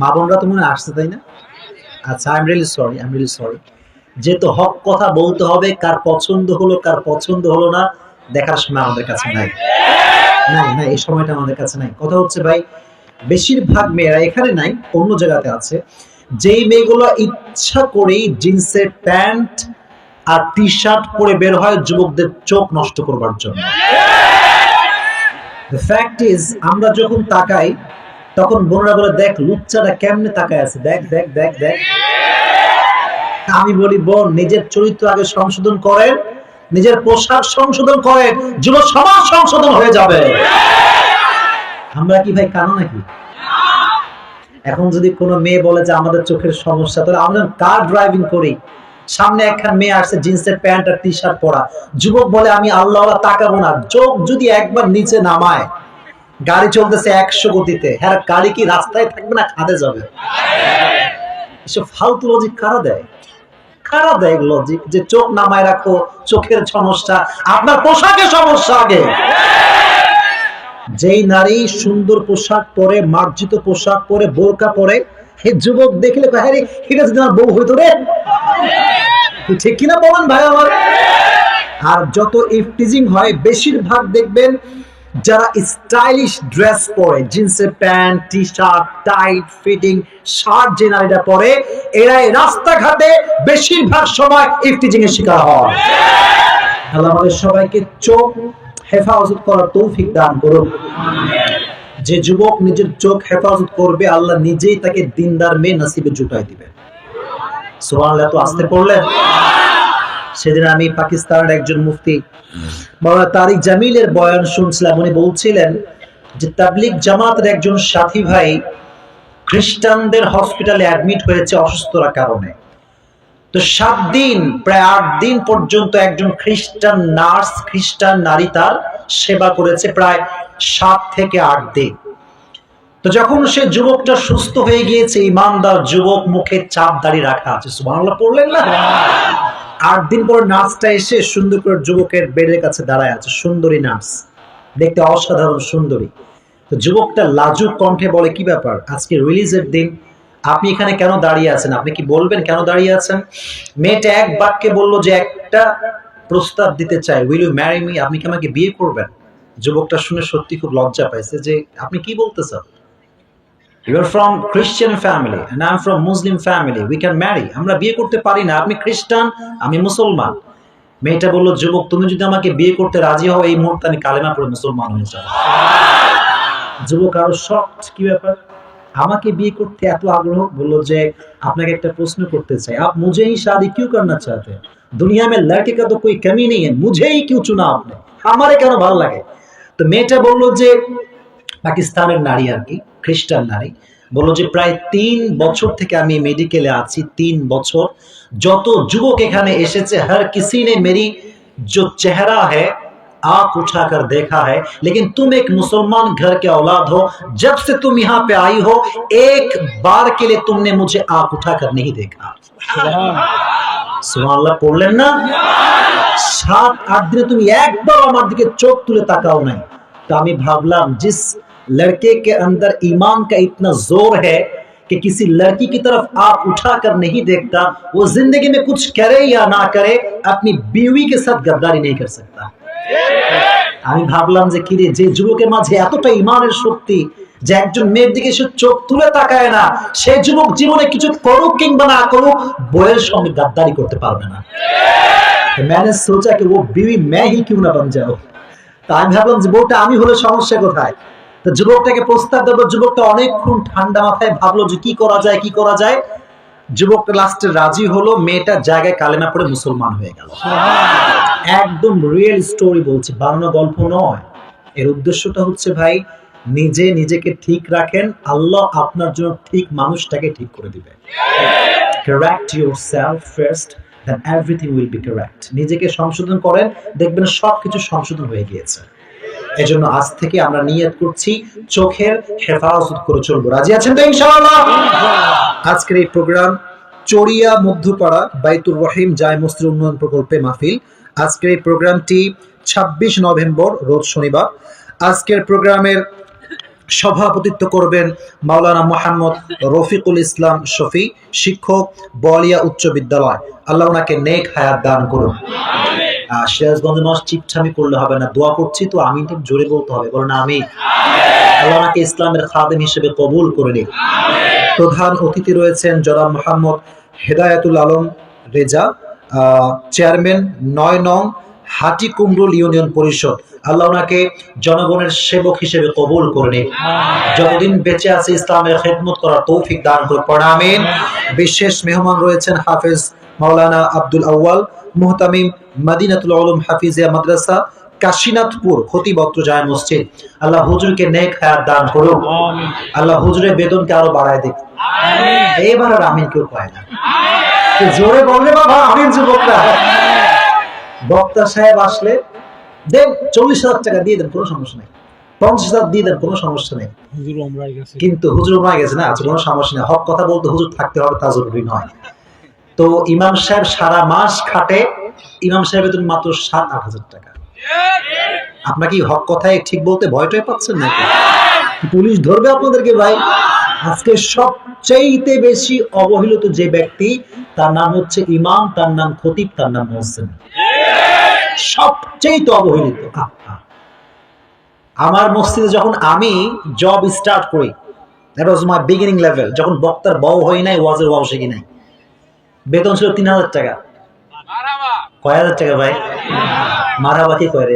মা বোনরা তো মনে হয় আসছে, তাই না? আচ্ছা, আই এম রিয়েলি সরি। যেহেতু হক কথা বলতে হবে, কার পছন্দ হলো কার পছন্দ হলো না দেখার সময় আমাদের কাছে নাই। নাই নাই, এই সময়টা আমাদের কাছে নাই। কথা হচ্ছে ভাই, বেশিরভাগ মেয়েরা এখানে নাই, অন্য জায়গাতে আছে। যেই মেয়েগুলো ইচ্ছা করেই জিন্সের প্যান্ট আর টি শার্ট পরে বের হয় যুবকদের চোখ নষ্ট করবার জন্য। দ্য ফ্যাক্ট ইজ, আমরা যখন তাকাই তখন বোনরা বলে, দেখ লুচ্চাটা কেমনে তাকায় আছে, দেখ দেখ দেখ দেখ। আমি বলি, বোন নিজের চরিত্র আগে সংশোধন করেন, নিজের পোশাক সংশোধন করেন, যুব সমাজ সংশোধন হয়ে যাবে। আমরা কি ভাই কানো নাকি? এখন যদি কোনো মেয়ে বলে যে আমাদের চোখের সমস্যা, তাহলে আমরা কার ড্রাইভিং করি, সামনে একখান মেয়ে আসছে জিন্সের প্যান্ট আর টি শার্ট পরা, যুবক বলে আমি আল্লাহ তাকাবো না, চোখ যদি একবার নিচে নামায়, গাড়ি চলতেছে 100 গতিতে, হ্যাঁ গাড়ি কি রাস্তায় থাকবে না খাদে যাবে? এসব ফালতু লজিক কারা দেয়? কারা দেয় লজিক যে চোখ নামায় রাখো, চোখের সমস্যা? আপনার পোশাকের সমস্যা আগে। যেই নারী সুন্দর পোশাক পরে, মার্জিত পোশাক পরে, বোরকা পরে, হে যুবক দেখলে হ্যাঁ রে, এটা যদি আমার বউ হইতো রে। ঠিক কিনা বলেন ভাই আমার? আর যত ইফটিজিং হয়, বেশিরভাগ দেখবেন যারা স্টাইলিশ ড্রেস পরে, জিন্সের pant, T shirt, tight fitting shirt যে নারীরা পরে, এরাই রাস্তাঘাটে বেশিরভাগ সময় ইফটিজিং এর শিকার হয়। আল্লাহ আমাদের সবাইকে চোখ হেফাজত করার তৌফিক দান করুন। যে যুবক নিজের চোখ হেফাজত করবে, আল্লাহ নিজেই তাকে দিনদার মেয়ে নসিবে জুটাই দিবেন। সুবহানাল্লাহ। তো আসতে পড়লেন। সেদিন আমি পাকিস্তানের একজন মুফতি মাওলানা তারিক জামিলের বয়ান শুনছিলাম। উনি বলছিলেন যে তাবলিগ জামাতের একজন সাথী ভাই খ্রিস্টানদের হসপিটালে অ্যাডমিট হয়েছে অসুস্থতার কারণে। তো 7 দিন, প্রায় 8 দিন পর্যন্ত একজন খ্রিস্টান নার্স, খ্রিস্টান নারী তার সেবা করেছে, প্রায় 7 থেকে 8 দিন। তো যখন সে যুবকটা সুস্থ হয়ে গিয়েছে, ইমানদার যুবক, মুখে চাপ দাড়ি রাখা আছে, সুবহানাল্লাহ পড়লেন না? 8 দিন পর নার্সটা এসে সুন্দর করে যুবকের বেডের কাছে দাঁড়ায় আছে, সুন্দরী নার্স, দেখতে অসাধারণ সুন্দরী। তো যুবকটা লাজুক কণ্ঠে বলে, কি ব্যাপার, আজকে রিলিজের দিন, আপনি এখানে কেন দাঁড়িয়ে আছেন? আপনি কি বলবেন কেন দাঁড়িয়ে আছেন? মেয়েটা এক বাক্যে বলল যে একটা প্রস্তাব দিতে চাই, উইল ইউ ম্যারি মি? আপনি কি আমাকে বিয়ে করবেন? যুবকটা শুনে সত্যি খুব লজ্জা পাইছে যে আপনি কি বলতেছেন? You are from Christian family and I am from Muslim family. We can marry. আমরা বিয়ে করতে পারি না, আপনি খ্রিস্টান, আমি মুসলমান। মেয়েটা বলল, যুবক তুমি যদি আমাকে বিয়ে করতে রাজি হও, এই মুহূর্তে আমি কালেমা পড়ে মুসলমান হয়ে যাব। যুবক আরো শকড, কি ব্যাপার, আমাকে বিয়ে করতে এত আগ্রহ? বললো যে আপনাকে একটা প্রশ্ন করতে চাই, आप मुझे ही शादी क्यों करना चाहते हैं? दुनिया में लड़के का तो कोई कमी नहीं है, मुझे ही क्यों चुना आपने? আমারে কেন ভালো লাগে? তো মেয়েটা বললো যে, পাকিস্তানের নারী আর কি, খ্রিস্টান নারী, বললো যে প্রায় 3 বছর থেকে আমি মেডিকেলে আছি, 3 বছর যত যুবক এখানে এসেছে, हर किसी ने मेरी जो चेहरा है आंख उठाकर देखा है, लेकिन तुम एक मुसलमान घर के औलाद हो, जब से तुम यहाँ पे आई हो, एक बार के लिए तुमने मुझे आंख उठाकर नहीं देखा। सुभान अल्लाह पढ़लेन ना? 7-8 दिने तुम एकबार আমার দিকে চোখ তুলে তাকাও নাই। तो আমি ভাবলাম, जिस लड़के के अंदर ईमान का इतना जोर है कि किसी लड़की की तरफ आंख उठाकर नहीं देखता, वो जिंदगी में कुछ करे या ना करे, अपनी बीवी के साथ गद्दारी नहीं कर सकता। আমি ভাবলাম যে কিরে, যে যুবকের মাঝে এতটা ইমানের শক্তি যে একজন মেয়ের দিকে সে চোখ তুলে তাকায় না, সেই যুবক জীবনে কিছু করুক কিংবা না করুক, বইয়ের সঙ্গে গাদ্দারি করতে পারবে না। मैंने सोचा कि वो बीवी मैं ही क्यों ना बन जाऊं। তা আমি ভাবলাম যে বউটা আমি হলে সমস্যা কোথায়? তো যুবকটাকে প্রস্তাব দেবো, যুবকটা অনেকক্ষণ ঠান্ডা মাথায় ভাবলো যে কি করা যায় কি করা যায়। যুবকটা লাস্টে রাজি হলো, মেয়েটার জায়গায় কালেমা পড়ে মুসলমান হয়ে গেল। একদম রিয়েল স্টোরি বলছি, বানানো গল্প নয়। এর উদ্দেশ্যটা হচ্ছে ভাই, নিজে নিজেকে ঠিক রাখেন, আল্লাহ আপনার জন্য ঠিক মানুষটাকে ঠিক করে দিবে। Correct yourself first, then everything will be correct. নিজেকে সংশোধন করেন, দেখবেন সবকিছু সংশোধন হয়ে গিয়েছে। এজন্য আজ থেকে আমরা নিয়ত করছি চোখের হেফাজত করে চলবো। রাজি আছেন তো ইনশাআল্লাহ? আজকের এই প্রোগ্রাম চড়িয়া মধ্যপাড়া বাইতুর রহিম জায় মসজিদ উন্নয়ন প্রকল্পে মাহফিল। আজকের এই প্রোগ্রামটি 26 নভেম্বর রোজ শনিবার। আজকের প্রোগ্রামের সভাপতিত্ব করবেন মাওলানা মোহাম্মদ রফিকুল ইসলাম শফি, শিক্ষক, বলিয়া উচ্চ বিদ্যালয়। আল্লাহ ওনাকে নেক হায়াত দান করুন। সিরাজগঞ্জ মাস চিপছামি করলে হবে না, দোয়া করছি তো আমি তো জোরে বলতে হবে, বলেন আমি। আল্লাহ ওনাকে ইসলামের খাদেম হিসেবে কবুল করে নিন। প্রধান অতিথি রয়েছেন জনাব মোহাম্মদ হেদায়েতুল আলম রেজা, চেয়ারম্যান ৯ নং হাটি কুমরুল ইউনিয়ন পরিষদ। আল্লাহ ওনাকে জনগণের সেবক হিসেবে কবুল করে নিন। যতদিন বেঁচে আছে ইসলামের খেদমত করার তৌফিক দান করুন, পড়া আমিন। বিশেষ মেহমান রয়েছেন হাফেজ মাওলানা আব্দুল আউয়াল, মুহতামিম মদিনাতুল উলুম হাফিজিয়া মাদ্রাসা, কাশীনাথপুর, খতিব জায় মসজিদ। আল্লাহ হুজুরকে নেক হায়াত দান করুন। আল্লাহ হুজুরের বেতনকে আরো বাড়ায় দিন। এইবার আর আমিন কেউ পায় না, জোরে বললে বাবা আমিন। যুবকরা, বক্তা সাহেব আসলে দেন 40,000 টাকা দিয়ে দেন, কোনো সমস্যা নেই। 50,000 দিয়ে দেন, কোনো সমস্যা নেই। কিন্তু হুজুর উমরায় গেছে না, আচ্ছা কোনো সমস্যা নেই। হক কথা বলতে হুজুর থাকতে হবে তা জরুরি নয়। তো ইমাম সাহেব সারা মাস খাটে, ইমাম সাহেবের বেতন মাত্র 7-8 হাজার টাকা। আপনার কি হক কথায় ঠিক বলতে ভয়টাই পাচ্ছেন নাকি? পুলিশ ধরবে আপনাদেরকে ভাই? আজকে সবচেয়ে বেশি অবহেলিত যে ব্যক্তি, তার নাম হচ্ছে ইমাম, তার নাম খতিব, তার নাম মুহসিন। সবচেয়ে অবহেলিত। আমার মসজিদে যখন আমি জব স্টার্ট করি, that was my beginning level, যখন বক্তার বউ হই নাই, ওয়াজের ওয়াও শিখি নাই, বেতন ছিল 3,000 টাকা। কয় হাজার টাকা ভাই? মারাবা কি করে?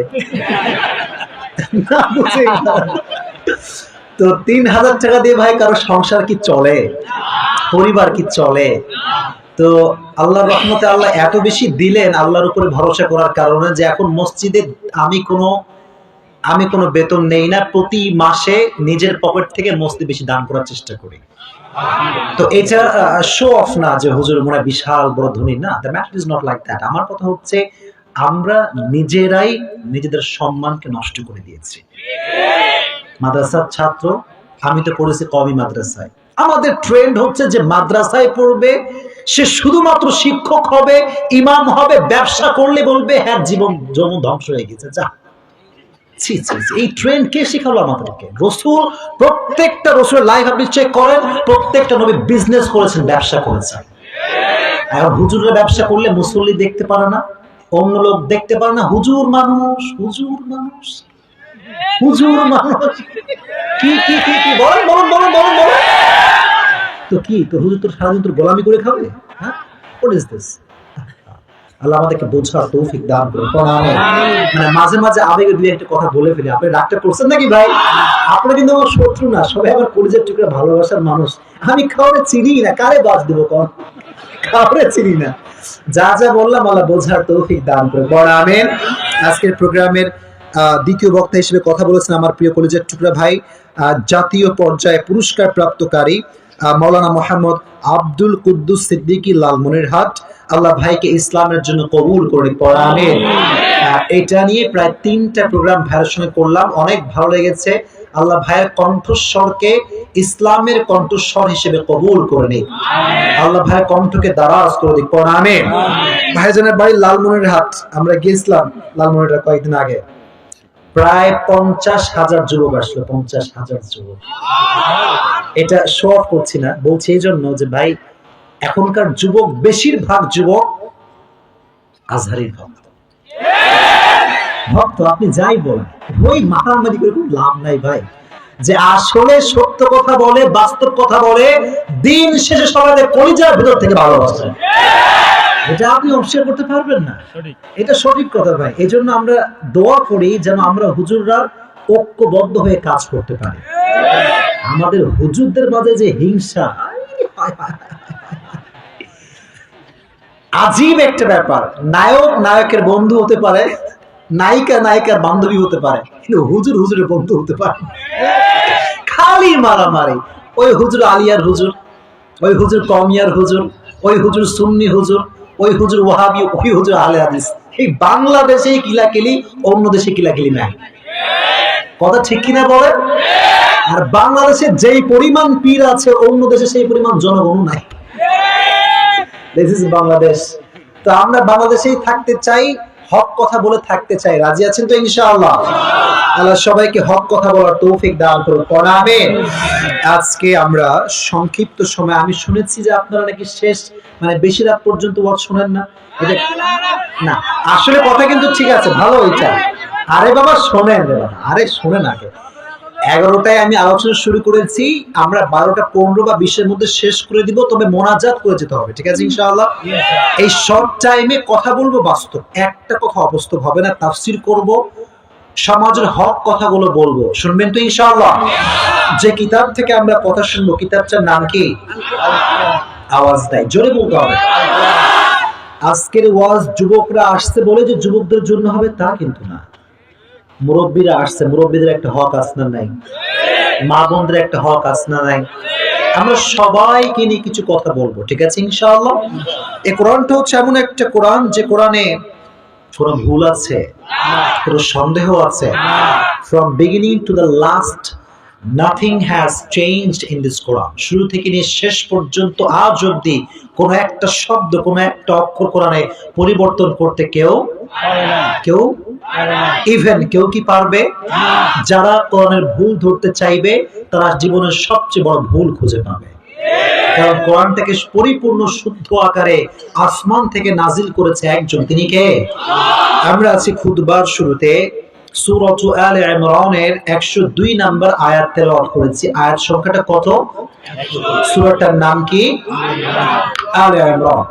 তো 3,000 টাকা দিয়ে ভাই কারো সংসার কি চলে? পরিবার কি চলে? তো আল্লাহর রহমতে আল্লাহ এত বেশি দিলেন আল্লাহর উপরে ভরসা করার কারণে, যে এখন মসজিদে আমি কোনো বেতন নেই না, প্রতি মাসে নিজের পকেট থেকে মসজিদে বেশি দান করার চেষ্টা করি। তো এটা শো অফ না যে হুজুর মনে হয় বিশাল বড় ধনী, না, the matter is not like that. আমার কথা হচ্ছে আমরা নিজেরাই নিজেদের সম্মানকে নষ্ট করে দিয়েছি। মাদ্রাসার ছাত্র, আমি তো পড়েছি কওমি মাদ্রাসায়। আমাদের ট্রেন্ড হচ্ছে যে মাদ্রাসায় পড়বে সে শুধুমাত্র শিক্ষক হবে, ইমাম হবে, ব্যবসা করলে বলবে হ্যাঁ জীবন জম ধ্বংস হয়ে গেছে। যা, এই ট্রেন্ড কে শিখালো আমাদেরকে? রসুল, প্রত্যেকটা রসুলের লাইফ আপনি চেক করেন, প্রত্যেকটা নবী বিজনেস করেছেন, ব্যবসা করেছেন। এখন হুজুররা ব্যবসা করলে মুসল্লি দেখতে পারে না, অন্য লোক দেখতে পারে না, হুজুর মানুষ, হুজুর মানুষ, হুজুর মানুষ, কি কি কি কি বলেন বলেন বলেন বলেন বলেন। তো কি, তো হুজুর তো সারাদিন তোর গোলামি করে খাবে? হ্যাঁ, হোয়াট ইজ দিস? আল্লাহ আমাদেরকে বোঝার তৌফিক দান করুন। মানে মাঝে মাঝে আবেগে দুই একটা কথা বলে ফেলি। আপনি রাগটা করছেন নাকি ভাই? আপনি কিন্তু আমার শত্রু না, সবাই আমার পরিচয় টুকরা ভালোবাসার মানুষ। আমি কাউরে চিনি না, কারে বাস দেবো কন? কাউরে চিনি না। যা যা বললাম আল্লাহ বোঝার তৌফিক দান করুন। বড় আমিন। আজকের প্রোগ্রামের দ্বিতীয় বক্তা হিসেবে কথা বলেছেন আমার প্রিয় কলেজের টুকরা ভাই, জাতীয় পর্যায়ে পুরস্কার প্রাপ্তকারী মাওলানা মোহাম্মদ আব্দুল কুদ্দুস সিদ্দিকী লালমনিরহাট। আল্লাহ ভাইকে ইসলামের জন্য কবুল করে পড়া আমিন। এটা নিয়ে প্রায় 3টা প্রোগ্রাম ভাইয়ের সঙ্গে করলাম, অনেক ভালো লেগেছে। আল্লাহ ভাইয়ের কণ্ঠস্বরকে ইসলামের কণ্ঠস্বর হিসেবে কবুল করে নিক। আল্লাহ ভাইয়ের কণ্ঠকে দারাজ করে দিক, পড়া আমিন। ভাইজানের বাড়ি লালমনিরহাট, আমরা গিয়েছিলাম লালমনিরহাট কয়েকদিন আগে। প্রায় 50,000 যুবক আসলো, 50,000 যুবক। এটা শো অফ করছি না, বলছি এই জন্য যে ভাই এখনকার যুবক, বেশিরভাগ যুবক আজহারির ভক্ত। ভক্ত আপনি যাই বলেন, ওই মাতামাতি করে কোনো লাভ নাই ভাই। যে আসলে সত্য কথা বলে, বাস্তব কথা বলে, দিন শেষে সবাই কলিজার ভেতর থেকে ভালোবাসে, এটা আপনি অস্বীকার করতে পারবেন না। এটা সঠিক কথা ভাই। এই জন্য আমরা দোয়া করি যেন আমরা হুজুররা ঐক্যবদ্ধ হয়ে কাজ করতে পারি। আমাদের হুজুরদের মাঝে যে হিংসা, আজীব একটা ব্যাপার। নায়ক নায়কের বন্ধু হতে পারে, নায়িকা নায়িকার বান্ধবী হতে পারে, কিন্তু হুজুর হুজুরের বন্ধু হতে পারে। খালি মারামারি। ওই হুজুর আলিয়ার হুজুর, ওই হুজুর কওমিয়ার হুজুর, ওই হুজুর সুন্নি হুজুর, ওই হুজুর ওয়াহাবি, ওই হুজুর আহলে হাদিস। এই বাংলাদেশে কিলাকিলি, অন্য দেশে কিলাকিলি নাই। কথা ঠিক কিনা বলেন? আর বাংলাদেশে যেই পরিমাণ পীর আছে, অন্য দেশে সেই পরিমাণ জনগণ নাই। This is Bangladesh. তো আমরা বাংলাদেশেই থাকতে চাই, হক কথা বলে থাকতে চাই। রাজি আছেন তো ইনশাআল্লাহ? আল্লাহ সবাইকে হক কথা বলার তৌফিক দান করুন। আমিন। আজকে আমরা সংক্ষিপ্ত সময়, আমি শুনেছি যে আপনারা নাকি শেষ মানে বেশি রাত পর্যন্ত ওয়াজ শোনেন না, এটা না আসলে কথা কিন্তু ঠিক আছে, ভালো ওইটা। আরে বাবা শোনেন, আরে শোনেন আগে। 11টায় আমি আলোচনা শুরু করেছি, আমরা 12টা 15 বা 20-এর মধ্যে শেষ করে দিব, তবে মোনাজাত করে যেতে হবে, ঠিক আছে ইনশাআল্লাহ? এই শর্ট টাইমে কথা বলবো বাস্তব, একটা কথা অবাস্তব হবে না, তাফসীর করব, সমাজের হক কথাগুলো বলবো, শুনবেন তো ইনশাআল্লাহ? যে কিতাব থেকে আমরা কথা শুনবো, কিতাবটার নাম কি? আওয়াজ দেয়, জোরে বলতে হবে। আজকের ওয়াজ যুবকরা আসছে বলে যে যুবকদের জন্য হবে তা কিন্তু না। মুরব্বীরা আসছে, মুরব্বীদের একটা হক আছে না নাই? মা বোনদের একটা হক আছে না নাই? আমরা সবাইকে নিয়ে কিছু কথা বলবো, ঠিক আছে ইনশাআল্লাহ? এই কোরআনটা হচ্ছে এমন একটা কোরআন যে কোরআনে কোনো ভুল আছে, কোনো সন্দেহ আছে? From beginning to the last nothing has changed in this Quran. শুরু থেকে নিয়ে শেষ পর্যন্ত আজ অব্দি কোনো একটা শব্দ, কোনো একটা অক্ষর কোরআনে পরিবর্তন করতে কেউ ইভেন কেউ কি পারবে? যারা কোরআনের ভুল ধরতে চাইবে তারা জীবনের সবচেয়ে বড় ভুল খুঁজে পাবে। কারণ কোরআনটাকে পরিপূর্ণ শুদ্ধ আকারে আসমান থেকে নাজিল করেছে একজন, তিনি কে? আমরা আছি খুতবার শুরুতে সূরা আলে ইমরানের 102 নম্বর আয়াত তেলাওয়াত করেছি। আয়াত সংখ্যাটা কত? সূরাটার নাম কি? আলে ইমরান।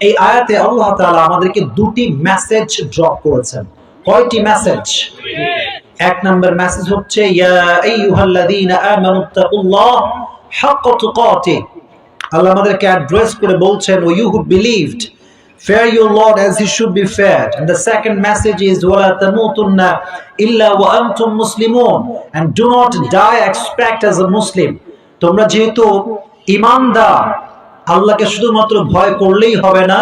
এই আয়াতে আল্লাহ তাআলা আমাদেরকে দুটি মেসেজ ড্রপ করেছেন। কয়টি মেসেজ? এক নম্বর মেসেজ হচ্ছে ইয়া আইয়ুহাল্লাযীনা আমানুত্তাকুল্লাহ হাক্কা তুকাতিহ। আল্লাহ আমাদেরকে অ্যাড্রেস করে বলছেন, O you who believed, fear your Lord as he should be feared. And the second message is وَلَا تَمُوتُنَّ إِلَّا وَأَنْتُمْ مُسْلِمُونَ, and do not die except as a Muslim. তোমরা যেহেতু ঈমানদার, আল্লাহকে শুধুমাত্র ভয় করলেই হবে না,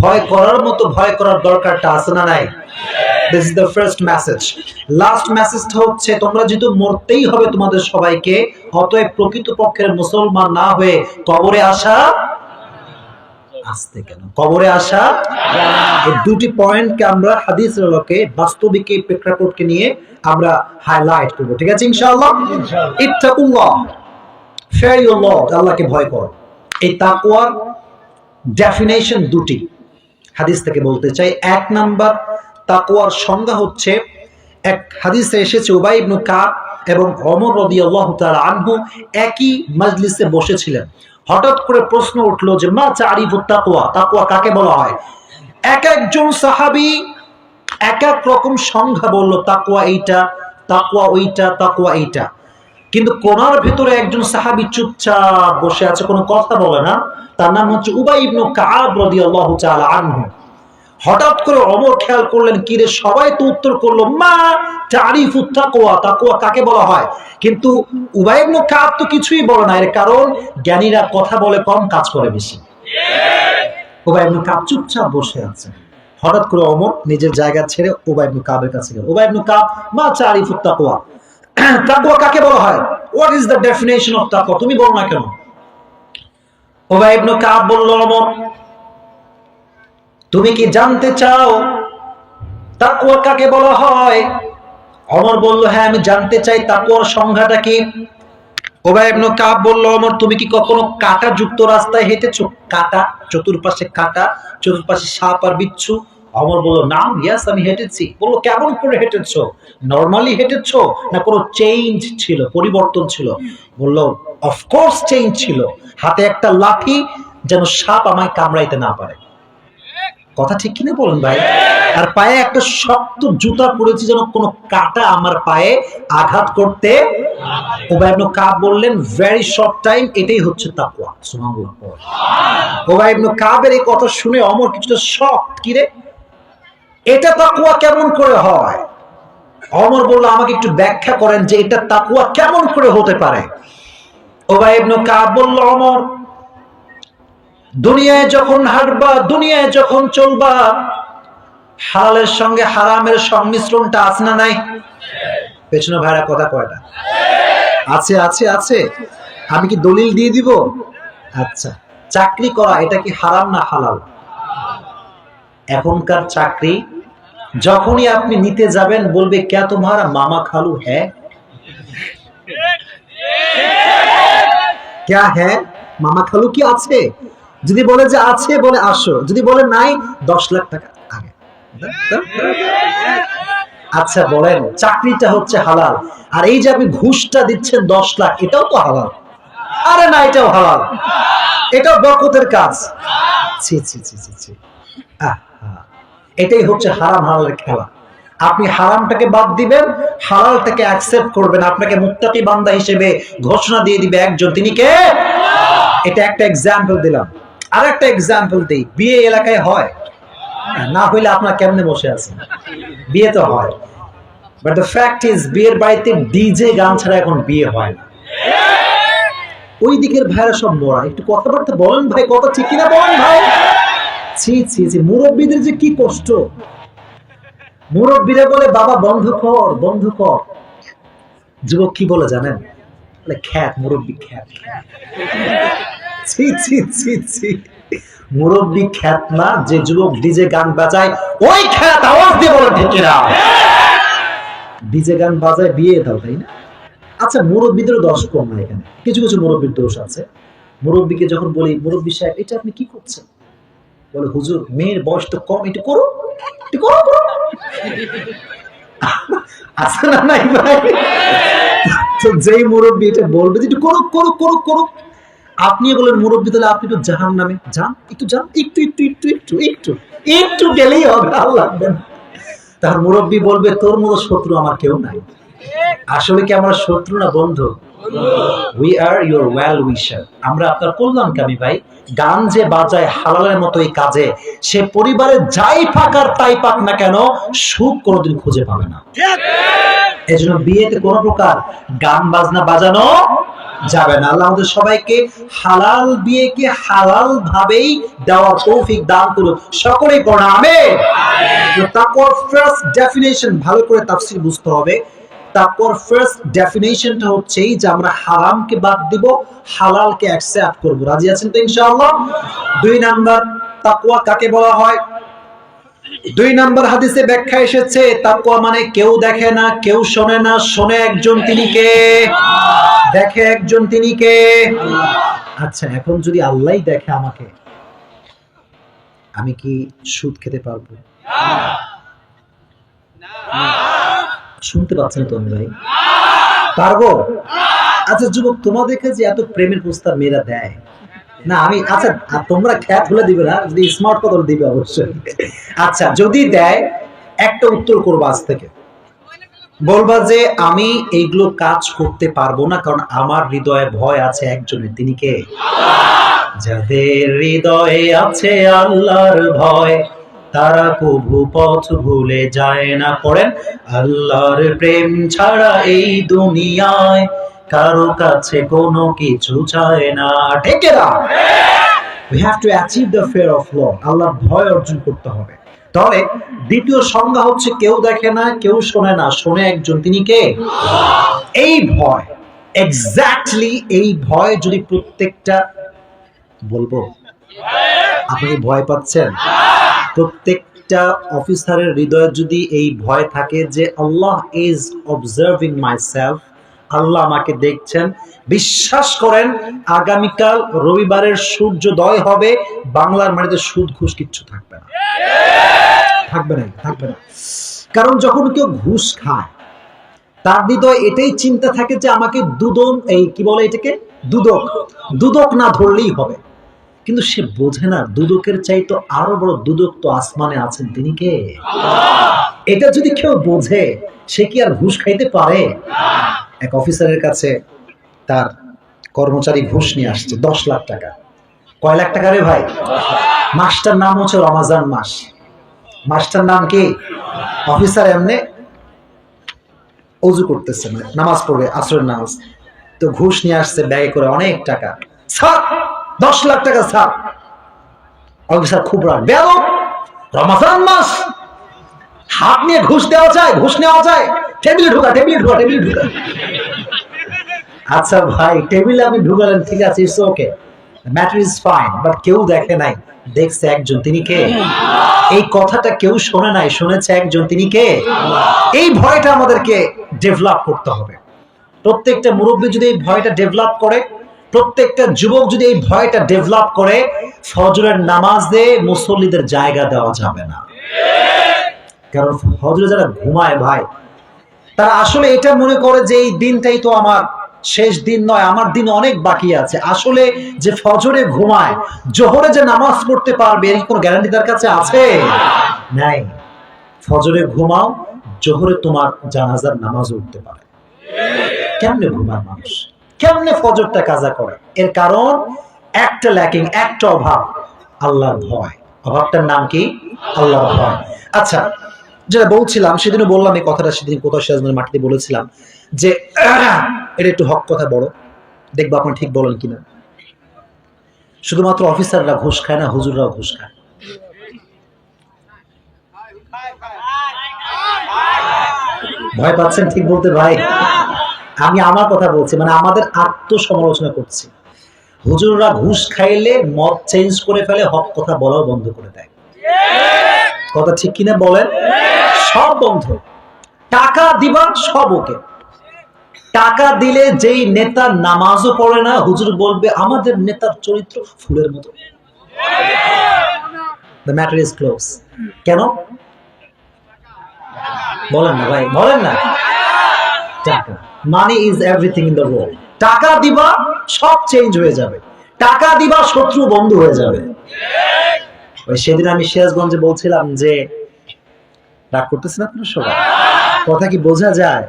ভয় করার মতো ভয় করার দরকারটা আছে না নাই? This is the first message. Last message হচ্ছে তোমরা যেহেতু মরতেই হবে তোমাদের সবাইকে, অতএব প্রকৃতপক্ষের মুসলমান না হয়ে কবরে আসা আসতে কেন? কবরে আসা এই দুটি পয়েন্টকে আমরা হাদিসের আলোকে, বাস্তবিক এই প্রেক্ষাপটকে নিয়ে আমরা হাইলাইট করব, ঠিক আছে ইনশাআল্লাহ? ইত্তাকুল্লাহ, fear your Lord, আল্লাহকে ভয় করো। এই তাকওয়ার ডেফিনেশন দুটি হাদিস থেকে বলতে চাই। এক নাম্বার, তাকওয়ার সংজ্ঞা হচ্ছে, এক হাদিসে এসেছে উবাই ইবনে কাব এবং ওমর রাদিয়াল্লাহু তাআলা আনহু একই মজলিসে বসেছিলেন। হঠাৎ করে প্রশ্ন উঠলো যে মা তারিফুত তাকওয়া, তাকওয়া কাকে বলা হয়? এক একজন সাহাবী এক এক রকম সংজ্ঞা বলল, তাকওয়া এইটা, তাকওয়া ওইটা, তাকওয়া এইটা। কিন্তু কোনার ভিতরে একজন সাহাবী চুপচাপ বসে আছে, কোনো কথা বলে না। তার নাম হচ্ছে উবাই ইবনে কাব রাদিয়াল্লাহু তাআলা আনহু। হঠাৎ করে ওমর খেয়াল করলেন, কি রে, সবাই তো উত্তর করলো মা তারিফুত তাকওয়া, তাকওয়া কাকে বলা হয়, কিন্তু উবাই ইবনে কাব তো কিছুই বলে না। এর কারণ জ্ঞানীরা কথা বলে কম, কাজ করে বেশি। উবাই ইবনে কাব চুপচাপ বসে আছে। হঠাৎ করে ওমর নিজের জায়গা ছেড়ে উবাই ইবনে কাবের কাছে গেল। উবাই ইবনে কাব, মা তারিফুত তাকওয়া, তাকওয়া কাকে বলা হয়? What is the definition of তাকওয়া, তুমি বল না কেন? উবাই ইবনে কাব বলল, ওমর তুমি কি জানতে চাও তাকওয়া কাকে বলা হয়? ওমর বলল, হ্যাঁ আমি জানতে চাই, তাকওয়ার সংজ্ঞাটা কি? উবাই ইবনে কাব বলল, ওমর তুমি কি কখনো কাঁটা যুক্ত রাস্তায় হেঁটেছো? কাঁটা, চতুর্পাশে কাঁটা, চতুর্পাশে সাপ আর বিচ্ছু। ওমর বলল, নাম, ইয়েস আমি হেঁটেছি। বলল, কেমন করে হেঁটেছো? নরমালি হেঁটেছো না কোনো চেঞ্জ ছিল, পরিবর্তন ছিল? বলল, অফকোর্স চেঞ্জ ছিল। হাতে একটা লাঠি, যেন সাপ আমায় কামড়াইতে না পারে। কথা ঠিক কিনা বলেন ভাই? আর পায়ে একটা শক্ত জুতা পরেছি, যেন কোনো কাঁটা আমার পায়ে আঘাত করতে। উবাই ইবনে কাব বললেন, ভেরি শর্ট টাইম, এটাই হচ্ছে তাকওয়া। সুবহানাল্লাহ। উবাই ইবনে কাবের এই কথা শুনে ওমর কিছুটা শক, কি রে, এটা তাকওয়া কেমন করে হয়? ওমর বলল, আমাকে একটু ব্যাখ্যা করেন যে এটা তাকওয়া কেমন করে হতে পারে। উবাই ইবনে কাব বলল, ওমর দুনিয়ায় যখন হাঁটবা, দুনিয়ায় যখন চলবা, হালালের সঙ্গে হারামের সংমিশ্রণটা আছে না নাই? পেছনে ভাইরা কথা কয়টা? আছে আছে আছে। আমি কি দলিল দিয়ে দিব? আচ্ছা, চাকরি করা এটা কি হারাম না হালাল? এখনকার চাকরি যখনই আপনি নিতে যাবেন বলবে ক্যা তোমারা মামা খালু হ্যাঁ, ক্যা হ্যাঁ, মামা খালু কি আছে? যদি বলে যে আছে, বলে আসো, যদি বলে নাই 10 লাখ টাকা আগে। আচ্ছা বলেন, চাকরিটা হচ্ছে হালাল, আর এই যে আপনি ঘুষটা দিচ্ছেন 10 লাখ, এটাও তো হালাল? আরে না, এটাও হালাল, এটাও বরকতের কাজ। ছি ছি ছি ছি ছি। এটাই হচ্ছে হারাম হালালের খেলা। আপনি হারামটাকে বাদ দিবেন, হালালটাকে অ্যাকসেপ্ট করবেন, আপনাকে মুত্তাকি বান্দা হিসেবে ঘোষণা দিয়ে দিবে একজন, তিনি কে? এটা একটা এক্সাম্পল দিলাম। আর একটা এক্সাম্পল দিই, বিয়ে এলাকায় হয় না, হইলে আপনারা কেমনে বসে আছেন? বিয়ে তো হয়, বাট দ্য ফ্যাক্ট ইজ বিয়ের বাড়িতে ডিজে গান ছাড়া এখন বিয়ে হয় না। ওই দিকের ভাইরা সব মরা, একটু কথাবার্তা বলেন ভাই, কথা ঠিক কিনা বলেন ভাই। ছি ছি ছি, মুরব্বীদের যে কি কষ্ট। মুরব্বীরা বলে বাবা বন্ধ কর, বন্ধ কর। যুবক কি বলে জানেন? বলে খ্যাত, মুরব্বী খ্যাত। ছি ছি ছি ছি, মুরব্বী খ্যাত না, যে যুবক ডিজে গান বাজায় ওই খ্যাত। আওয়াজ দিয়ে বলেন ঠিক কিনা? ডিজে গান বাজায় বিয়ে দাও, তাই না? আচ্ছা, মুরব্বীদেরও দোষ কম না, এখানে কিছু কিছু মুরব্বীর দোষ আছে। মুরব্বীকে যখন বলি, মুরব্বী সাহেব এটা আপনি কি করছেন? বলে হুজুর মেয়ের বয়স তো কম, একটু করো, একটু করো করো। আছে না নাই ভাই? তো যেই মুরব্বী এটা বলবে যে একটু করো করো করো করো, আপনি বলেন মুরব্বী তাহলে আপনি একটু জাহান্নামে যান, একটু যান, একটু একটু একটু একটু একটু একটু গেলেই হবে, আল্লাহ। তার মুরব্বী বলবে তোর মতো শত্রু আমার কেউ নাই। আসলে কি আমরা শত্রু না বন্ধু? উই আর ইউর ওয়েল উইশার, আমরা আপনার কল্যাণকামী ভাই। গান যে বাজায় হালালের মতো এই কাজে, সে পরিবারে যাই পাক আর তাই পাক না কেন, সুখ কোনোদিন খুঁজে পাবে না। এজন্য বিয়েতে কোনো প্রকার গান বাজনা বাজানো যাবে না। আল্লাহ আমাদের সবাইকে হালাল বিয়েকে হালাল ভাবেই দেওয়ার তৌফিক দান করুন, সকলেই পড়া আমিন। তাকওয়ার ফার্স্ট ডেফিনিশন ভালো করে তাফসীর বুঝতে হবে। তাকওয়ার ফার্স্ট ডেফিনিশনটা হচ্ছে যে আমরা হারামকে বাদ দিব, হালালকে অ্যাকসেপ্ট করব। রাজি আছেন তো ইনশাআল্লাহ? 2 নাম্বার তাকওয়া কাকে বলা হয়? 2 নাম্বার হাদিসে ব্যাখ্যা এসেছে, তাকওয়া মানে কেউ দেখে না, কেউ শোনে না, শোনে একজন, তিনি কে? দেখে একজন, তিনি কে? আচ্ছা, এখন যদি আল্লাহই দেখে আমাকে, আমি কি সুদ খেতে পারবো? শুনতে পাচ্ছেন তো আমি ভাই? পারবো? আচ্ছা যুবক, তোমাদেরকে যে এত প্রেমের প্রস্তাব মেয়েরা দেয় না, আমি আচ্ছা তোমরা খ্যাত হলে দিবে না, যদি স্মার্ট কথা দিবে অবশ্যই। আচ্ছা যদি দেয়, একটা উত্তর করবো আজ থেকে, বলবা যে আমি এইগুলো কাজ করতে পারবো না, কারণ আমার হৃদয়ে ভয় আছে একজনের, তিনি কে? যাদের হৃদয়ে আছে আল্লাহর ভয়, তারা কবু পথ ভুলে যায় না। পড়েন, আল্লাহর প্রেম ছাড়া এই দুনিয়ায় কারো কাছে কোনো কিছু চায় না। ঠিক না? We have to achieve the fear of Lord. আল্লাহর ভয় অর্জন করতে হবে। তাহলে দ্বিতীয় সংজ্ঞা হচ্ছে কেউ দেখে না, কেউ শোনে না, শোনে একজন, তিনি কে? এই ভয়, এক্স্যাক্টলি এই ভয় যদি প্রত্যেকটা, বলবো আপনি ভয় পাচ্ছেন? প্রত্যেকটা অফিসারের হৃদয়ে যদি এই ভয় থাকে যে আল্লাহ ইজ অবজার্ভিং মাইসেলফ, আল্লাহ আমাকে দেখছেন, বিশ্বাস করেন আগামীকাল রবিবারের সূর্যোদয় হবে, বাংলার মাটিতে সুদ ঘুষ কিচ্ছু থাকবে না, থাকবে না, থাকবে না। কারণ যখন কেউ ঘুষ খায়, তার হৃদয় এটাই চিন্তা থাকে যে আমাকে দুদক, এই কি বলে এটাকে, দুদক, দুদক না ধরলেই হবে। কিন্তু সে বোঝে না দুদকের চাইতো আরো বড় দুদক তো আসমানে আছেন, তিনি কে? এটা যদি কেউ বোঝে, সে কি আর ঘুষ খাইতে পারে? এক অফিসারের কাছে তার কর্মচারী ঘুষ নিয়ে আসছে 10 লাখ টাকা। কয় লাখ টাকা রে ভাই? মাসটার নাম হচ্ছে রমাজান মাস। মাসটার নাম কি? অফিসার এমনি অজু করতেছে, নামাজ পড়বে, আসরের নামাজ, তো ঘুষ নিয়ে আসছে ব্যাগে করে অনেক টাকা। স্যার 10 লাখ টাকা স্যার। অফিসার খুব রাগ, বেয়াদব, রমাজান মাস, হাত নিয়ে ঘুষ দেওয়া যায়? ঘুষ নেওয়া যায়? টেবিলে ঢুকা, টেবিলে ঢুকা, টেবিলে ঢুকা। আচ্ছা ভাই, টেবিলে আপনি ঢুকালেন, ঠিক আছে, it's okay, matter is fine, but কেউ দেখে নাই, দেখছে একজন, তিনি কে? এই কথাটা কেউ শোনে নাই, শুনেছে একজন, তিনি কে? এই ভয়টা আমাদেরকে ডেভেলপ করতে হবে। প্রত্যেকটা মুরব্বী যদি এই ভয়টা ডেভেলপ করে, প্রত্যেকটা যুবক যদি এই ভয়টা ডেভেলপ করে, ফজরের নামাজে মুসল্লিদের জায়গা দেওয়া যাবে না। কারণ ফজরে যারা ঘুমায় ভাই, তারা আসলে এটা মনে করে যে এই দিনটাই তো আমার শেষ দিন নয়, আমার দিন অনেক বাকি আছে। আসলে যে ফজরে ঘুমায়, জোহরে যে নামাজ পড়তে পারবে এর কোনো গ্যারান্টি তার কাছে আছে? নাই। ফজরে ঘুমাও, জোহরে তোমার জানাজার নামাজ উঠতে পারে। কেমনে ঘুমায় মানুষ, কেমনে ফজরটা কাজা করে? এর কারণ একটা ল্যাকিং, একটা অভাব, আল্লাহর ভয়। অভাবটার নাম কি? আল্লাহর ভয়। আচ্ছা, যেটা বলছিলাম, সেদিনও বললাম এই কথাটা, সেদিন কোথাও সিরাজগঞ্জের মাটিতে বলেছিলাম যে এটা একটু হক কথা বড়, দেখবো আপনি ঠিক বলেন কিনা। শুধুমাত্র অফিসাররা ঘুষ খায় না, হুজুররাও ঘুষ খায়। ভয় পাচ্ছেন ঠিক বলতে ভাই? আমি আমার কথা বলছি, মানে আমাদের আত্মসমালোচনা করছি। হুজুররা ঘুষ খাইলে মত চেঞ্জ করে ফেলে, হক কথা বলাও বন্ধ করে দেয়। কথা ঠিক কিনা বলেন? সব বন্ধ। টাকা দিবা সব ওকে। টাকা দিলে যেই নেতা নামাজও পড়ে না, হুজুর বলবে আমাদের নেতার চরিত্র ফুলের মতো। The matter is close. কেন বলেন না ভাই, বলেন না। টাকা, money is everything in the world. টাকা দিবা সব চেঞ্জ হয়ে যাবে, টাকা দিবা শত্রু বন্ধু হয়ে যাবে। সেদিন আমি সিরাজগঞ্জে বলছিলাম যে, রাগ করতেছেন আপনার সবাই? কথা কি বোঝা যায়?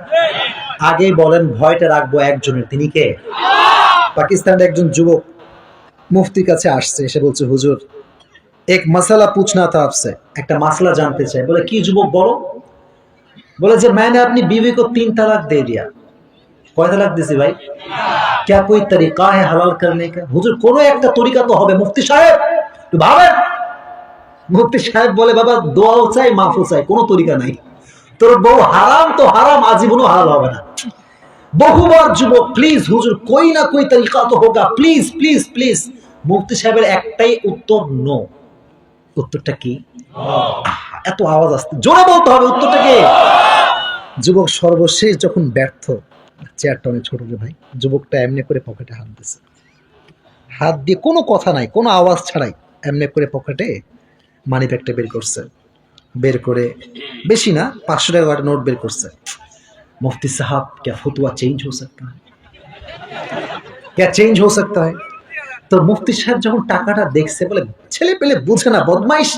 আগে বলেন ভয়টা রাখবো একজনের, তিনি কে? পাকিস্তানের একজন যুবক মুফতির কাছে আসছে, এসে বলছে হুজুর এক মাসালা পুছনা থা আপসে, একটা মাসলা জানতে চাই। বলে কি যুবক বলো? বলে যে मैंने अपनी बीवी को 3 तलाक दे दिया। কয় তালাক দিছি ভাই? क्या कोई तरीका है हलाल करने का? হুজুর কোন একটা তরিকা তো হবে মুফতি সাহেব, একটু ভাবেন। মুফতি সাহেব বলে বাবা দোয়াও চাই, মাফও চাই, কোনো তরিকা নাই। তোর বউ হারাম তো হারাম, আজীবনও হালাল হবে না। বহুবার যুবক প্লিজ হুজুর কোই না কোই তরিকা তো হোগা, প্লিজ প্লিজ প্লিজ। মুফতি সাহেবের একটাই উত্তর, নো। উত্তরটা কি? এত আওয়াজ আসছে, জোরে বলতে হবে উত্তরটা কি? যুবক সর্বশেষ যখন ব্যর্থ, চেয়ারটা অনেক ছোট রে ভাই, যুবকটা এমনি করে পকেটে হাত দিছে, হাত দিয়ে কোনো কথা নাই, কোনো আওয়াজ ছাড়াই এমনি করে পকেটে মানি ব্যাগটা বের করছে। বের করে বেশি না, 500 টাকা নোট বের করছে। मुफ्ती साहब क्या फतवा चेंज हो सकता है? क्या चेंज हो सकता है? তো মুফতি সাহেব যখন টাকাটা দেখছে বলে ছেলে পেলে বুঝে না, বদমাইশ,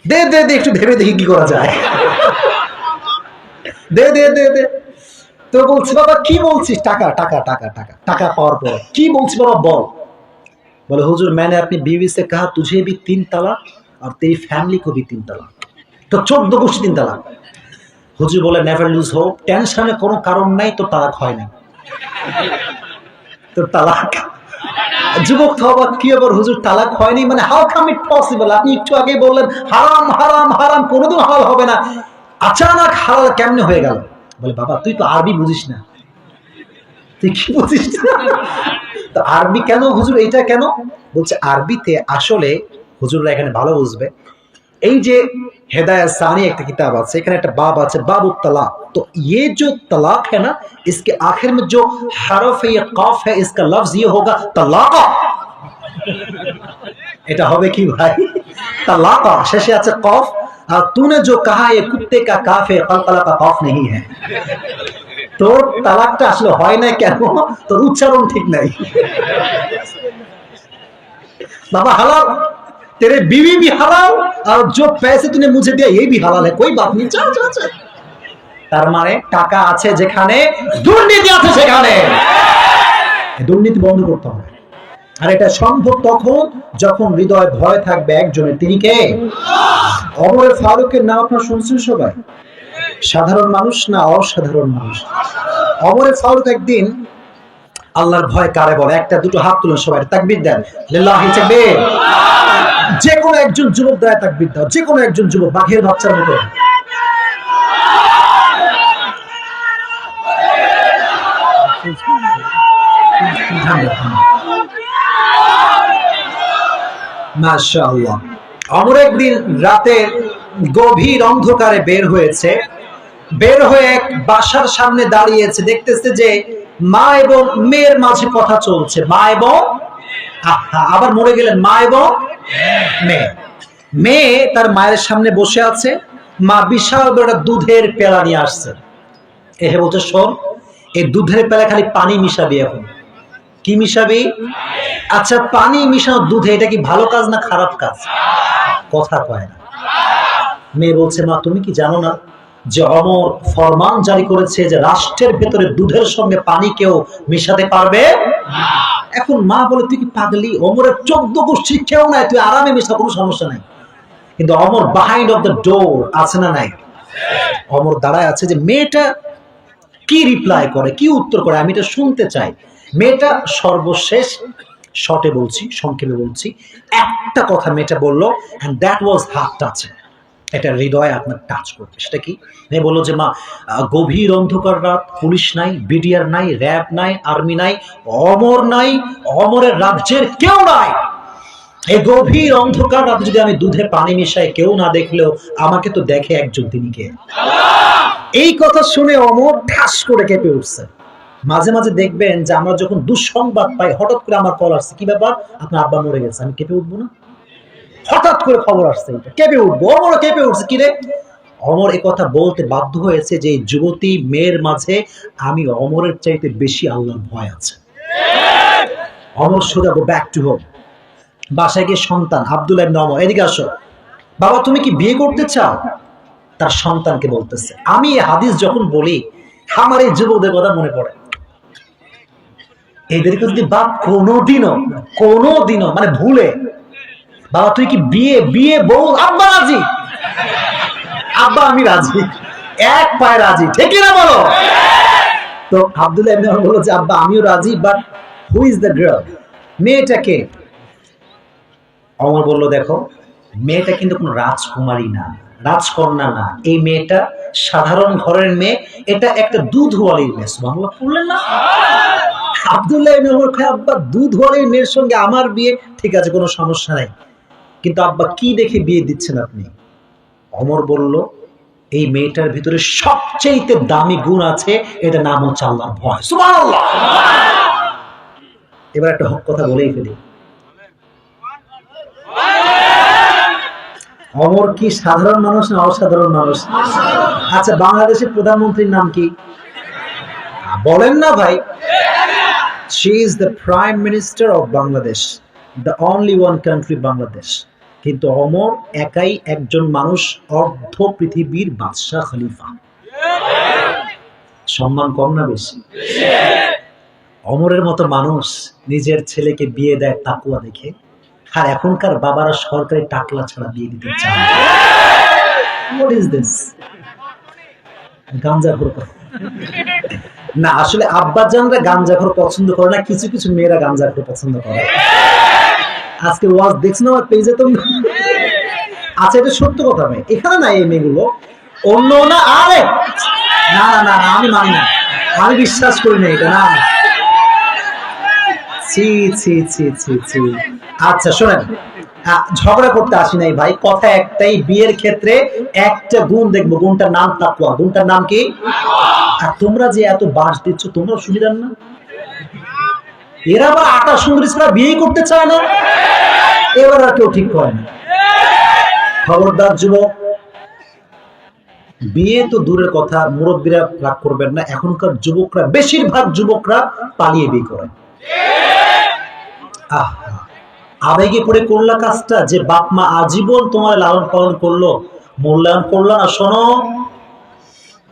দে দে দে, একটু ভেবে দেখি কি করা যায়, দে দে দে দে। তো বলছে বাবা কি বলছিস? টাকা টাকা টাকা টাকা। টাকা পাওয়ার পর কি বলছি বাবা বল? बोले हुजूर मैंने अपनी बीवी से कहा तुझे भी 3 तलाक और तेरी फैमिली को भी 3 तलाक, तो 14 গোষ্ঠী 3 तलाक। হুজুর বলে নেভার লুজ হোপ, টেনশনে কোনো কারণ নাই, তো তালাক হয় না, তো তালাক। যুবক তো অবাক, কি আবার হুজুর তালাক হয়নি মানে? How come it possible? আপনি একটু আগে বললেন হারাম হারাম হারাম, কোনোদিন হালাল হবে না, আচানক হালাল কেমনে হয়ে গেল? বলে বাবা তুই তো আরবি বুঝিস না। তুই কি বুঝিস না? তো আরবি কেন হুজুর, এইটা কেন? বলছে আরবিতে আসলে হুজুররা এখানে ভালো বুঝবে, এই যে হেদায়েত সানি একটা কিতাব আছে, এখানে একটা বাব আছে, বাবুত তালাক। तो ये जो तलाक है ना, इसके आखिर में जो हरफ है, ये काफ है, इसका लफ्ज ये होगा तलाका। এটা হবে কি ভাই? तलाका শেষে আছে কফ, আর तूने जो कहा ये कुत्ते का काफ है, कलकला का काफ नहीं है। তোর তালাকটা আসলে হয় না কেন? তোর উচ্চারণ ঠিক নাই। बाबा हलाल, तेरे बीवी भी हलाल और जो पैसे तूने मुझे दिया ये भी हलाल है, कोई बात नहीं, चल चल चल। তার মানে টাকা আছে যেখানে, দুর্নীতি আছে সেখানে। দুর্নীতি বন্ধ করতে হবে। আর এটা সম্ভব তখন যখন হৃদয়ে ভয় থাকবে একজনের, তিনি কে? ওমর ফারুকের নাম আপনারা শুনছেন সবাই? সাধারণ মানুষ না অসাধারণ মানুষ? ওমর ফারুক একদিন, আল্লাহর ভয় কারে বলে? একটা দুটো হাত তুলেন সবাই, তাকবীর দেন, লিল্লাহি তাকবীর। যে কোনো একজন যুবক দেয় তাকবীর দাও, যে কোনো একজন যুবক বাঘের বাচ্চার মতো। মাশাআল্লাহ। অমর একদিন রাতে গভীর অন্ধকারে বের হয়েছে, বের হয়ে এক বাসার সামনে দাঁড়িয়েছে, দেখতেছে যে মা এবং মেয়ের মাঝে কথা চলছে। মা এবং আবার মরে গেলেন, মা এবং মেয়ে। মেয়ে তার মায়ের সামনে বসে আছে, মা বিশাল বড় দুধের পেলা নিয়ে আসছে। এহে বলছে, শোন, এই দুধের পেলা খালি পানি মিশাবি। এখন কি মিশাবি? আচ্ছা, পানি মিশানো দুধে এটা কি ভালো কাজ না খারাপ কাজ? কথা কয় না। মেয়ে বলছে, মা তুমি কি জানো না যে অমর ফরমান জারি করেছে যে রাষ্ট্রের ভেতরে দুধের সঙ্গে পানি কেউ মিশাতে পারবে? এখন মা বলে, তুই কি পাগলি? অমরের 14 গোষ্ঠীর কেউ নাই, তুই আরামে মিশা, কোনো সমস্যা নাই। কিন্তু অমর বিহাইন্ড অফ দ্য ডোর আছে না নাই? অমর দাঁড়ায় আছে যে মেয়েটা কি রিপ্লাই করে, কি উত্তর করে, আমি এটা শুনতে চাই। মেয়েটা সর্বশেষ শর্টে বলছি, সংক্ষেপে বলছি, একটা কথা মেয়েটা বললো, and that was heart touching. এটা হৃদয়ে আপনার টাচ করবে। সেটা কি? মেয়ে বললো যে মা, গভীর অন্ধকার রাত, পুলিশ নাই, বিডিআর নাই, র্যাব নাই, আর্মি নাই, অমর নাই, অমরের রাজ্যের কেউ নাই। এই গভীর অন্ধকার রাতে যদি আমি দুধে পানি মিশাই, কেউ না দেখলেও আমাকে তো দেখে একজন, তিনি কে? এই কথা শুনে অমর ঠাস করে কেঁপে উঠছে। মাঝে মাঝে দেখবেন যে আমরা যখন দুঃসংবাদ পাই, হঠাৎ করে আমার কল আসছে, কি ব্যাপার, আপনার আব্বা মরে গেছে, আমি কেঁপে উঠবো না? হঠাৎ করে খবর আসছে, এটা কেঁপে উঠবো। অমর কেঁপে উঠছে। কিরে? অমর এ কথা বলতে বাধ্য হয়েছে যে যুবতী মেয়ের মাঝে আমি অমরের চাইতে বেশি আল্লাহর ভয় আছে। অমর সোজা গো ব্যাক টু হোম। বাসায় গিয়ে সন্তান আব্দুল্লাহ ইবনে ওমর, এদিকে আসো। বাবা তুমি কি বিয়ে করতে চাও? তার সন্তানকে বলতেছে। আমি এই হাদিস যখন বলি, আমার এই যুবকদের কথা মনে পড়ে। এদেরকে যদি বাপ কোনোদিনও মানে ভুলে, বাবা তুই কি বিয়ে বউ, আব্বা রাজি, আব্বা আমি রাজি, এক পায়ে রাজি, ঠিক না বলো? তো আব্দুল্লাহ ইবনে ওমর বলল যে আব্বা আমিও রাজি, but who is the girl? মেয়েটাকে? অমর বলল, দেখো, মেয়েটা কিন্তু কোনো রাজকুমারী না, রাজকন্যা না, এই মেয়েটা সাধারণ ঘরের মেয়ে, এটা একটা দুধওয়ালির মেয়ে। সুবহানাল্লাহ বললেন না? আব্দুল্লাহ ইবনে ওমর কয়, আব্বা দুধওয়ালির মেয়ের সঙ্গে আমার বিয়ে, ঠিক আছে কোনো সমস্যা নাই, কিন্তু আব্বা কি দেখে বিয়ে দিচ্ছেন আপনি? অমর বলল, এই মেয়েটার ভিতরে সবচেয়ে দামি গুণ আছে, এটা নাম হচ্ছে আল্লাহর ভয়। সুবহানাল্লাহ। এবার একটা হক কথা বলেই ফেলি, অমর কি সাধারণ মানুষ না অসাধারণ মানুষ? আচ্ছা, বাংলাদেশের প্রধানমন্ত্রীর নাম কি? বলেন না ভাই। She is the Prime Minister of Bangladesh, the only one country Bangladesh. কিন্তু অমর একাই একজন মানুষ, অর্ধ পৃথিবীর বাদশাহ খলিফা। সম্মান কম না বেশি? অমরের মতো মানুষ নিজের ছেলেকে বিয়ে দেয় তাকওয়া দেখে, আর এখনকার বাবারা সরকারি টাকলা ছাড়া বিয়ে দিতে চায়। What is this? গাঞ্জাখোর না, আসলে আব্বাজানরা গাঞ্জাখোর পছন্দ করে না, কিছু কিছু মেয়েরা গাঞ্জাখোর পছন্দ করে। আজকে ওয়াজ দেখছ না আমার পেজে তোমরা? আচ্ছা, এটা সত্য কথা ভাই, এখানে না এই মেয়েগুলো, অন্য না। আরে না না না, আমি মানি না, আমি বিশ্বাস করি না এটা। না, ছি ছি ছি ছি ছি। আচ্ছা শোনেন, ঝগড়া করতে আসি নাই ভাই, কথা একটাই, বিয়ের ক্ষেত্রে একটা গুণ দেখবো, গুণটার নাম তাকওয়া। গুণটার নাম কি? আর তোমরা যে এত বাস দিচ্ছ, তোমরা সুবিধার না? এরা আবার আটা সুন্দরী ছাড়া বিয়ে করতে চায় না, এবার আর কেউ ঠিক হয় না। খবরদার যুবক, বিয়ে তো দূরের কথা, মুরব্বীরা রাগ করবেন না, এখনকার যুবকরা, বেশিরভাগ যুবকরা পালিয়ে বিয়ে করে। আবেগে পড়ে করলা কাজটা, যে বাপ মা আজীবন তোমার লালন পালন করলো, মূল্যায়ন করলো না। শোনো,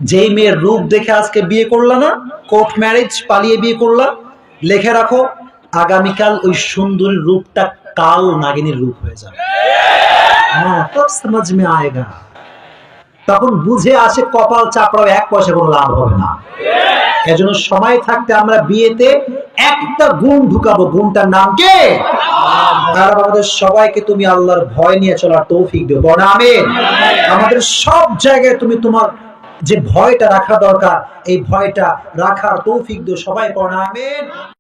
যেই মেয়ের রূপ দেখে আজকে বিয়ে করলা না, কোর্ট ম্যারেজ, পালিয়ে বিয়ে করলা, লিখে রাখো, আগামীকাল ওই সুন্দরী রূপটা কাল নাগিনীর রূপ হয়ে যাবে। হ্যাঁ, তব সমাজ মে আয়েগা। তখন বুঝে আসে কপাল চাপড়াও, এক পয়সা কোনো লাভ হবে না। এজন্য সময় থাকতে আমরা বিয়েতে একটা গুণ ঢুকাবো, গুণটার নাম কি? আর আমাদের সবাইকে তুমি আল্লাহর ভয় নিয়ে চলার তৌফিক দিও, বলো আমিন। আমাদের সব জায়গায় তুমি তোমার যে ভয়টা রাখা দরকার, এই ভয়টা রাখার তৌফিক দিও, সবাই পড়ো আমিন।